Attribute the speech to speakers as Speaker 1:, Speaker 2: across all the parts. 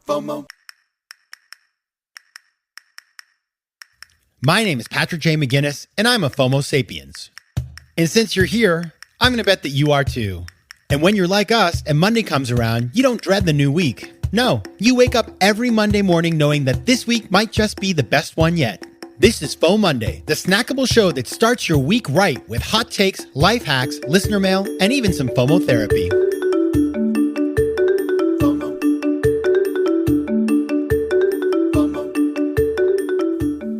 Speaker 1: FOMO.
Speaker 2: My name is Patrick J. McGinnis, and I'm a FOMO Sapiens. And since you're here, I'm going to bet that you are too. And when you're like us and Monday comes around, you don't dread the new week. No, you wake up every Monday morning knowing that this week might just be the best one yet. This is FOMOnday, the snackable show that starts your week right with hot takes, life hacks, listener mail, and even some FOMO therapy.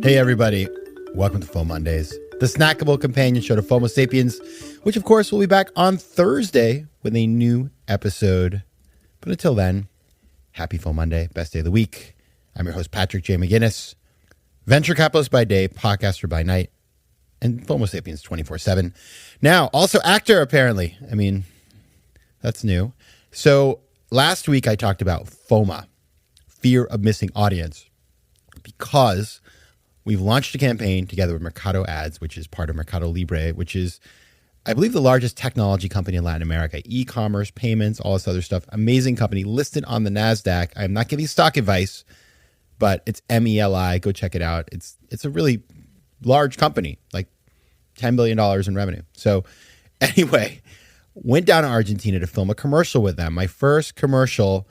Speaker 2: Hey everybody, welcome to FOMOndays, the snackable companion show to FOMO Sapiens, which of course will be back on Thursday with a new episode. But until then, happy FOMOnday, best day of the week. I'm your host, Patrick J. McGinnis, venture capitalist by day, podcaster by night, and FOMO Sapiens 24/7. Now, also actor apparently. I mean, that's new. So last week I talked about FOMA, fear of missing audience, because we've launched a campaign together with Mercado Ads, which is part of Mercado Libre, which is, I believe, the largest technology company in Latin America. E-commerce, payments, all this other stuff. Amazing company, listed on the NASDAQ. I'm not giving stock advice, but it's MELI. Go check it out. It's a really large company, like $10 billion in revenue. So anyway, went down to Argentina to film a commercial with them. My first commercial.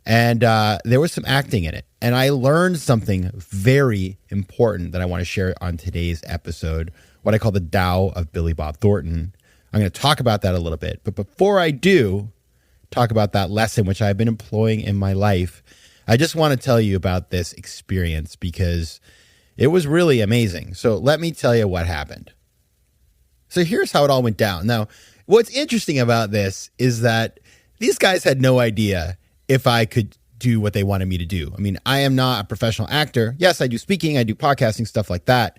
Speaker 2: And there was some acting in it. And I learned something very important that I want to share on today's episode, what I call the Tao of Billy Bob Thornton. I'm going to talk about that a little bit. But before I do talk about that lesson, which I've been employing in my life, I just want to tell you about this experience because it was really amazing. So let me tell you what happened. So here's how it all went down. Now, what's interesting about this is that these guys had no idea if I could do what they wanted me to do. I mean, I am not a professional actor. Yes, I do speaking, I do podcasting, stuff like that,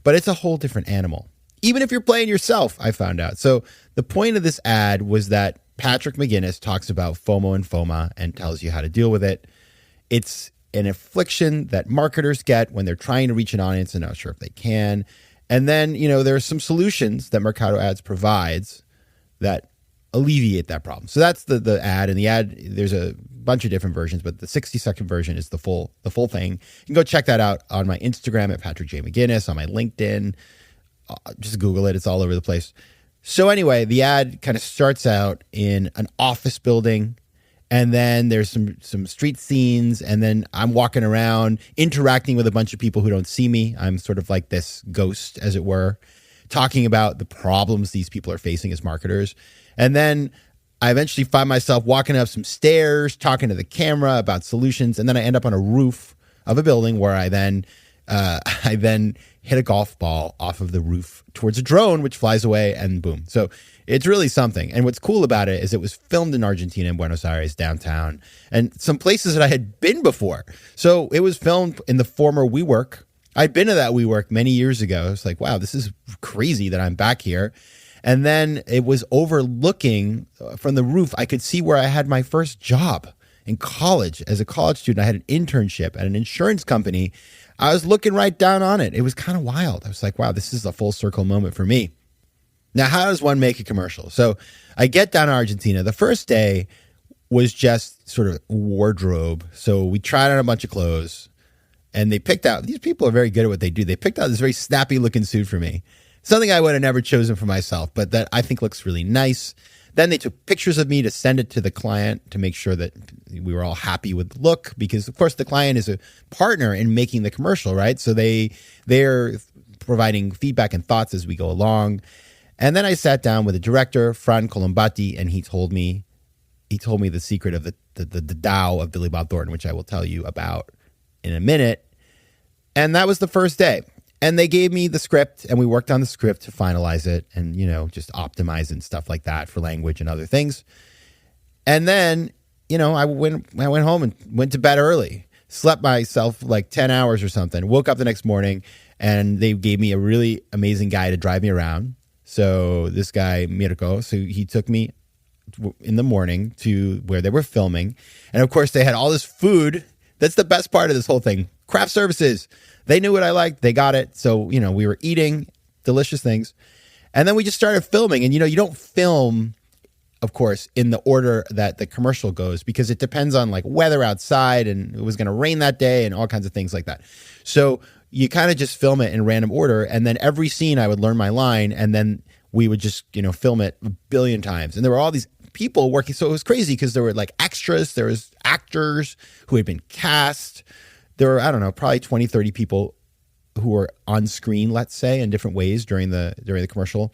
Speaker 2: but it's a whole different animal. Even if you're playing yourself, I found out. So the point of this ad was that Patrick McGinnis talks about FOMO and FOMA and tells you how to deal with it. It's an affliction that marketers get when they're trying to reach an audience and not sure if they can. And then, there are some solutions that Mercado Ads provides that alleviate that problem. So that's the ad. And the ad, there's a bunch of different versions, but the 60-second version is the full thing. You can go check that out on my Instagram at Patrick J. McGinnis, on my LinkedIn. Just Google it. It's all over the place. So anyway, the ad kind of starts out in an office building, and then there's some street scenes, and then I'm walking around interacting with a bunch of people who don't see me. I'm sort of like this ghost, as it were, talking about the problems these people are facing as marketers. And then I eventually find myself walking up some stairs, talking to the camera about solutions. And then I end up on a roof of a building where I then hit a golf ball off of the roof towards a drone, which flies away, and boom. So it's really something. And what's cool about it is it was filmed in Argentina, in Buenos Aires, downtown, and some places that I had been before. So it was filmed in the former WeWork. I'd been to that WeWork many years ago. It's like, wow, this is crazy that I'm back here. And then it was overlooking from the roof. I could see where I had my first job in college. As a college student, I had an internship at an insurance company. I was looking right down on it. It was kind of wild. I was like, wow, this is a full circle moment for me. Now, how does one make a commercial? So I get down to Argentina. The first day was just sort of wardrobe. So we tried on a bunch of clothes, and they picked out, these people are very good at what they do. They picked out this very snappy looking suit for me. Something I would have never chosen for myself, but that I think looks really nice. Then they took pictures of me to send it to the client to make sure that we were all happy with the look, because of course the client is a partner in making the commercial, right? So they're providing feedback and thoughts as we go along. And then I sat down with the director, Fran Colombati, and he told me the secret of the Tao of Billy Bob Thornton, which I will tell you about in a minute. And that was the first day. And they gave me the script, and we worked on the script to finalize it and, just optimize it and stuff like that for language and other things. And then, I went home and went to bed early, slept myself like 10 hours or something, woke up the next morning, and they gave me a really amazing guy to drive me around. So this guy, Mirko, so he took me in the morning to where they were filming. And of course, they had all this food. That's the best part of this whole thing. Craft services. They knew what I liked. They got it. So, we were eating delicious things. And then we just started filming. And, you don't film of course, in the order that the commercial goes, because it depends on like weather outside, and it was going to rain that day and all kinds of things like that. So you kind of just film it in random order. And then every scene I would learn my line, and then we would just, film it a billion times. And there were all these people working. So it was crazy because there were like extras, there was actors who had been cast. There were, I don't know, probably 20, 30 people who were on screen, let's say, in different ways during the commercial.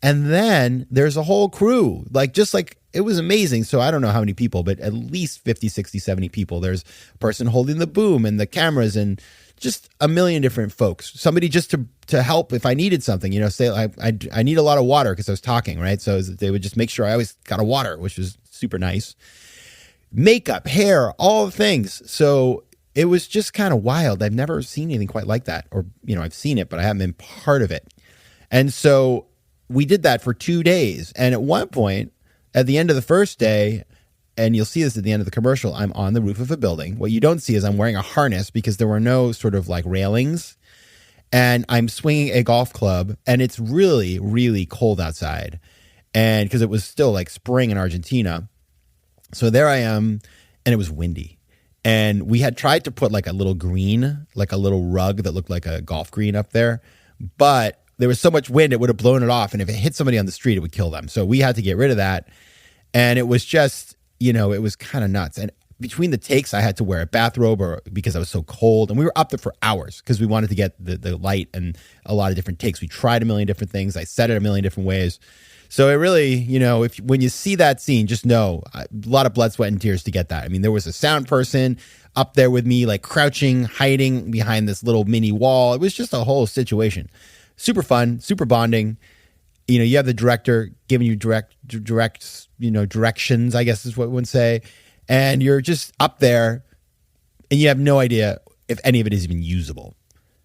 Speaker 2: And then there's a whole crew, it was amazing. So I don't know how many people, but at least 50, 60, 70 people. There's a person holding the boom and the cameras and just a million different folks. Somebody just to help if I needed something, say I need a lot of water because I was talking, right? So they would just make sure I always got a water, which was super nice. Makeup, hair, all the things. So it was just kind of wild. I've never seen anything quite like that. Or, I've seen it, but I haven't been part of it. And so we did that for 2 days. And at one point, at the end of the first day, and you'll see this at the end of the commercial, I'm on the roof of a building. What you don't see is I'm wearing a harness because there were no sort of like railings. And I'm swinging a golf club, and it's really, really cold outside. And because it was still like spring in Argentina. So there I am, and it was windy. And we had tried to put like a little green, like a little rug that looked like a golf green up there. But there was so much wind, it would have blown it off. And if it hit somebody on the street, it would kill them. So we had to get rid of that. And it was just, it was kind of nuts. And between the takes, I had to wear a bathrobe because I was so cold. And we were up there for hours because we wanted to get the light and a lot of different takes. We tried a million different things. I said it a million different ways. So it really, when you see that scene, just know a lot of blood, sweat, and tears to get that. I mean, there was a sound person up there with me, like crouching, hiding behind this little mini wall. It was just a whole situation. Super fun, super bonding. You have the director giving you directions, I guess is what one would say. And you're just up there and you have no idea if any of it is even usable.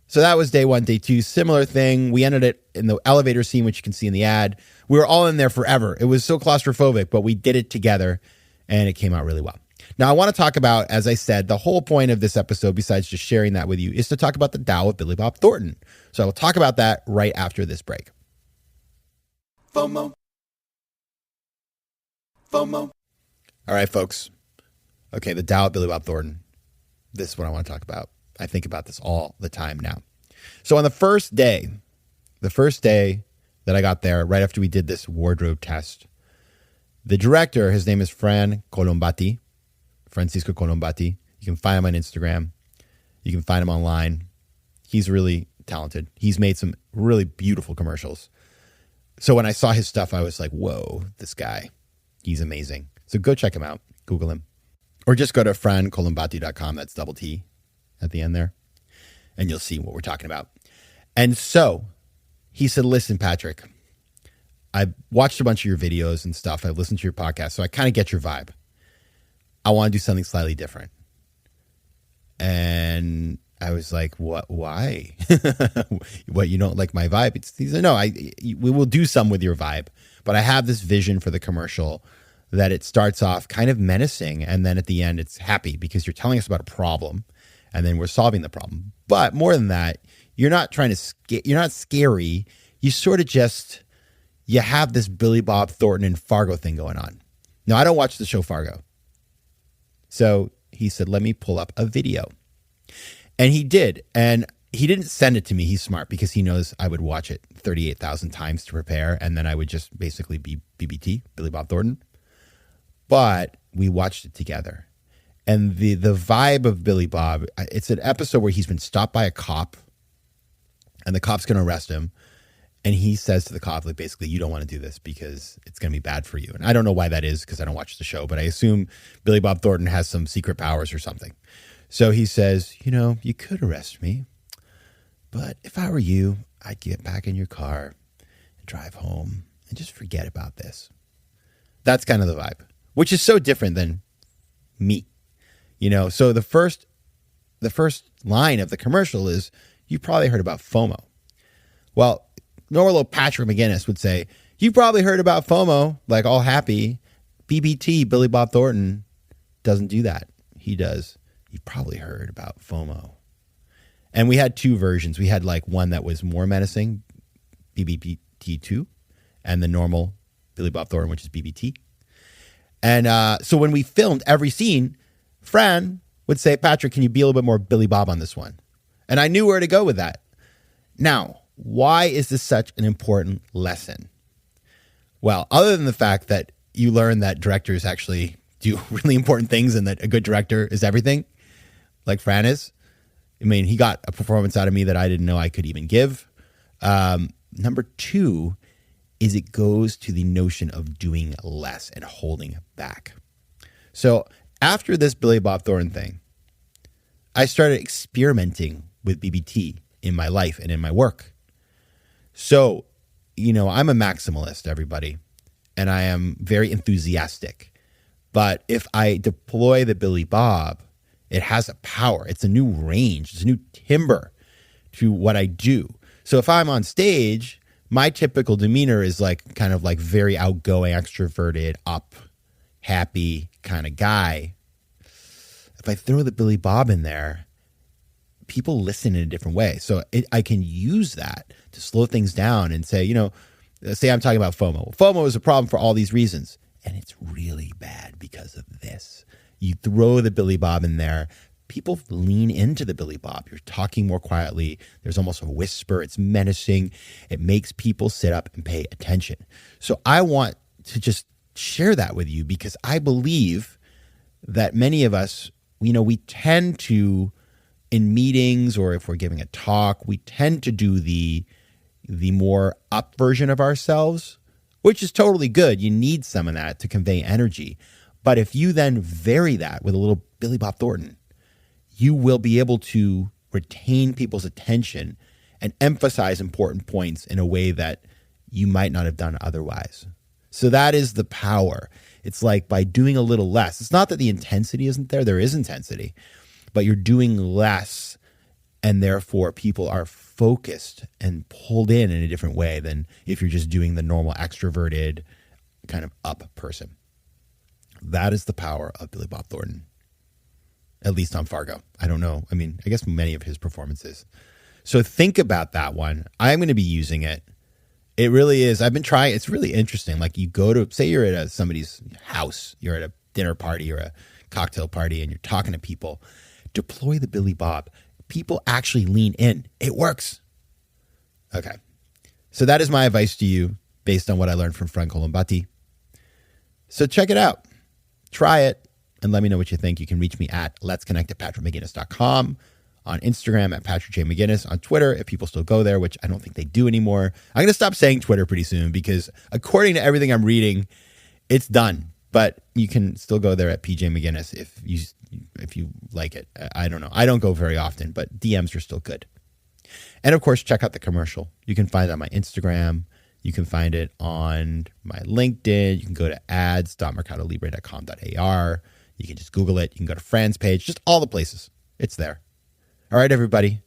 Speaker 2: So that was day 1. Day 2, similar thing. We ended it in the elevator scene, which you can see in the ad. We were all in there forever. It was so claustrophobic, but we did it together and it came out really well. Now, I want to talk about, as I said, the whole point of this episode, besides just sharing that with you, is to talk about the Tao of Billy Bob Thornton. So I will talk about that right after this break. FOMO. FOMO. All right, folks. Okay, the Tao of Billy Bob Thornton. This is what I want to talk about. I think about this all the time now. So on the first day that I got there, right after we did this wardrobe test, the director, his name is Francisco Colombati. You can find him on Instagram. You can find him online. He's really talented. He's made some really beautiful commercials. So when I saw his stuff, I was like, whoa, this guy, he's amazing. So go check him out. Google him. Or just go to francolombati.com. That's double T at the end there. And you'll see what we're talking about. And so he said, listen, Patrick, I watched a bunch of your videos and stuff. I've listened to your podcast. So I kind of get your vibe. I want to do something slightly different. And I was like, what? Why? What, you don't like my vibe? He said, no, we will do some with your vibe. But I have this vision for the commercial that it starts off kind of menacing. And then at the end, it's happy because you're telling us about a problem. And then we're solving the problem. But more than that, you're not trying to you're not scary. You sort of just, you have this Billy Bob Thornton and Fargo thing going on. Now, I don't watch the show Fargo. So he said, let me pull up a video. And he did. And he didn't send it to me. He's smart because he knows I would watch it 38,000 times to prepare. And then I would just basically be BBT, Billy Bob Thornton. But we watched it together. And the vibe of Billy Bob, it's an episode where he's been stopped by a cop and the cop's going to arrest him. And he says to the cop, like, basically, you don't want to do this because it's going to be bad for you. And I don't know why that is because I don't watch the show, but I assume Billy Bob Thornton has some secret powers or something. So he says, you could arrest me, but if I were you, I'd get back in your car and drive home and just forget about this. That's kind of the vibe, which is so different than me. So the first line of the commercial is, you probably heard about FOMO. Well, normal old Patrick McGinnis would say, you probably heard about FOMO, like all happy. BBT, Billy Bob Thornton, doesn't do that. He does. You probably heard about FOMO. And we had two versions. We had like one that was more menacing, BBT2, and the normal Billy Bob Thornton, which is BBT. And so when we filmed every scene, Fran would say, Patrick, can you be a little bit more Billy Bob on this one? And I knew where to go with that. Now, why is this such an important lesson? Well, other than the fact that you learn that directors actually do really important things and that a good director is everything, like Fran is. I mean, he got a performance out of me that I didn't know I could even give. Number two is it goes to the notion of doing less and holding back. So after this Billy Bob Thornton thing, I started experimenting with BBT in my life and in my work. So, I'm a maximalist, everybody, and I am very enthusiastic. But if I deploy the Billy Bob, it has a power. It's a new range. It's a new timbre to what I do. So if I'm on stage, my typical demeanor is kind of very outgoing, extroverted, up, happy kind of guy. If I throw the Billy Bob in there, people listen in a different way. So I can use that to slow things down and say, say I'm talking about FOMO. FOMO is a problem for all these reasons. And it's really bad because of this. You throw the Billy Bob in there, people lean into the Billy Bob. You're talking more quietly. There's almost a whisper. It's menacing. It makes people sit up and pay attention. So I want to just share that with you because I believe that many of us, we tend to, in meetings or if we're giving a talk, we tend to do the more up version of ourselves, which is totally good. You need some of that to convey energy. But if you then vary that with a little Billy Bob Thornton, you will be able to retain people's attention and emphasize important points in a way that you might not have done otherwise. So that is the power. It's like by doing a little less. It's not that the intensity isn't there. There is intensity. But you're doing less, and therefore people are focused and pulled in a different way than if you're just doing the normal extroverted kind of up person. That is the power of Billy Bob Thornton, at least on Fargo. I don't know. I mean, I guess many of his performances. So think about that one. I'm going to be using it. It really is. I've been trying. It's really interesting. Like you go to, say you're at somebody's house, you're at a dinner party or a cocktail party and you're talking to people. Deploy the Billy Bob. People actually lean in. It works. Okay. So that is my advice to you based on what I learned from Frank Colombati. So check it out. Try it and let me know what you think. You can reach me at letsconnect@patrickmcginnis.com, on Instagram at Patrick J. McGinnis, on Twitter if people still go there, which I don't think they do anymore. I'm going to stop saying Twitter pretty soon because according to everything I'm reading, it's done. But you can still go there at PJ McGinnis if you like it. I don't know. I don't go very often, but DMs are still good. And of course, check out the commercial. You can find it on my Instagram. You can find it on my LinkedIn. You can go to ads.mercadolibre.com.ar. You can just Google it. You can go to Fran's page, just all the places. It's there. All right, everybody.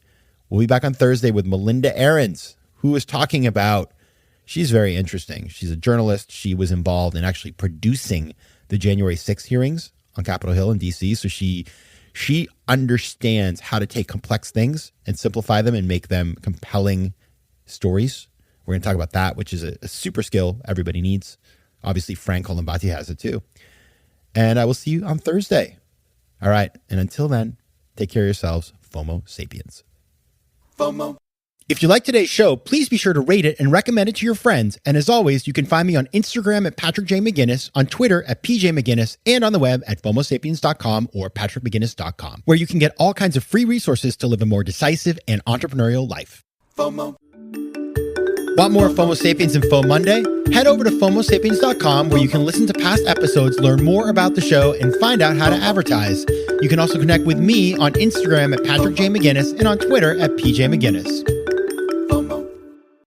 Speaker 2: We'll be back on Thursday with Melinda Ahrens, who is talking about, she's very interesting. She's a journalist. She was involved in actually producing the January 6th hearings on Capitol Hill in DC. So she understands how to take complex things and simplify them and make them compelling stories. We're going to talk about that, which is a super skill everybody needs. Obviously, Frank Colombati has it too. And I will see you on Thursday. All right. And until then, take care of yourselves. FOMO Sapiens. FOMO. If you like today's show, please be sure to rate it and recommend it to your friends. And as always, you can find me on Instagram at Patrick J. McGinnis, on Twitter at PJ McGinnis, and on the web at FOMOSapiens.com or PatrickMcGinnis.com, where you can get all kinds of free resources to live a more decisive and entrepreneurial life. FOMO. Want more FOMO Sapiens and FOMOnday? Head over to FOMOSapiens.com where you can listen to past episodes, learn more about the show, and find out how to advertise. You can also connect with me on Instagram at Patrick J. McGinnis and on Twitter at PJ McGinnis.